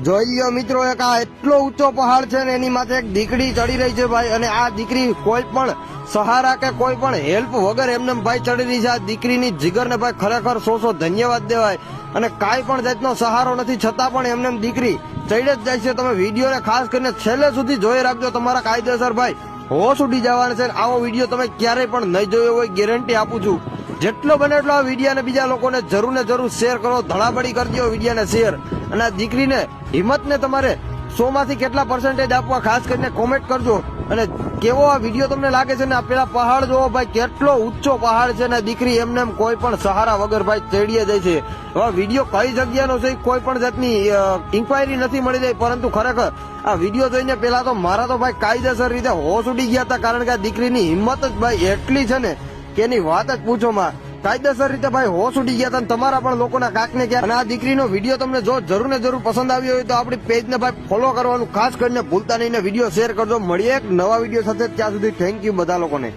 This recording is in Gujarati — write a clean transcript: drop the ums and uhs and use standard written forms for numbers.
જોઈ લ્યો મિત્રો, એક આ એટલો ઊંચો પહાડ છે ને એની માથે એક દીકરી ચડી રહી છે ભાઈ. અને આ દીકરી કોઈ પણ સહારા કે કોઈ પણ હેલ્પ વગર એમને ભાઈ ચડી રહી છે. આ દીકરીની જીગરને ભાઈ ખરેખર સો ધન્યવાદ દેવાય. અને કાંઈ પણ જાતનો સહારો નથી છતાં પણ એમને દીકરી ચડી જ જાય છે. તમે વિડીયોને ખાસ કરીને છેલ્લે સુધી જોઈ રાખજો, તમારા કાયદેસર ભાઈ હોશ ઉડી જવાના છે. આવો વિડીયો તમે ક્યારેય પણ નહીં જોયો હોય, ગેરંટી આપું છું. જેટલો બને એટલો આ વિડીયોને બીજા લોકોને જરૂર ને જરૂર શેર કરો, ધડાબડી કરજો વિડીયોને શેર. અને આ દીકરીને હિંમતને તમારે 100 માંથી કેટલા % આપવા ખાસ કરીને કોમેન્ટ કરજો. અને કેવો આ વિડીયો તમને લાગે છે ને આ પેલા પહાડ જોવો ભાઈ, કેટલો ઊંચો પહાડ છે ને દીકરી એમને કોઈ પણ સહારા વગર ભાઈ ચડીએ જાય છે. હવે વિડીયો કઈ જગ્યાનો છે કોઈ પણ જાતની ઇન્ક્વાયરી નથી મળી રહી, પરંતુ ખરેખર આ વિડીયો જોઈને પેલા તો મારા તો ભાઈ કાયદેસર રીતે હોશ ઉડી ગયા હતા. કારણ કે આ દીકરીની હિંમત જ ભાઈ એટલી છે ને કે એની વાત જ પૂછો માં. કાયદેસર રીતે ભાઈ હોશ ઉડી ગયા હતા. તમારા પણ લોકોના કાંક ને ક્યાંક. અને આ દીકરીનો વિડીયો તમને જો જરૂર ને જરૂર પસંદ આવ્યો હોય તો આપણી પેજને ભાઈ ફોલો કરવાનું ખાસ કરીને ભૂલતા નહીં ને વિડીયો શેર કરજો. મળીએ એક નવા વિડીયો સાથે, ત્યાં સુધી થેન્ક યુ બધા લોકોને.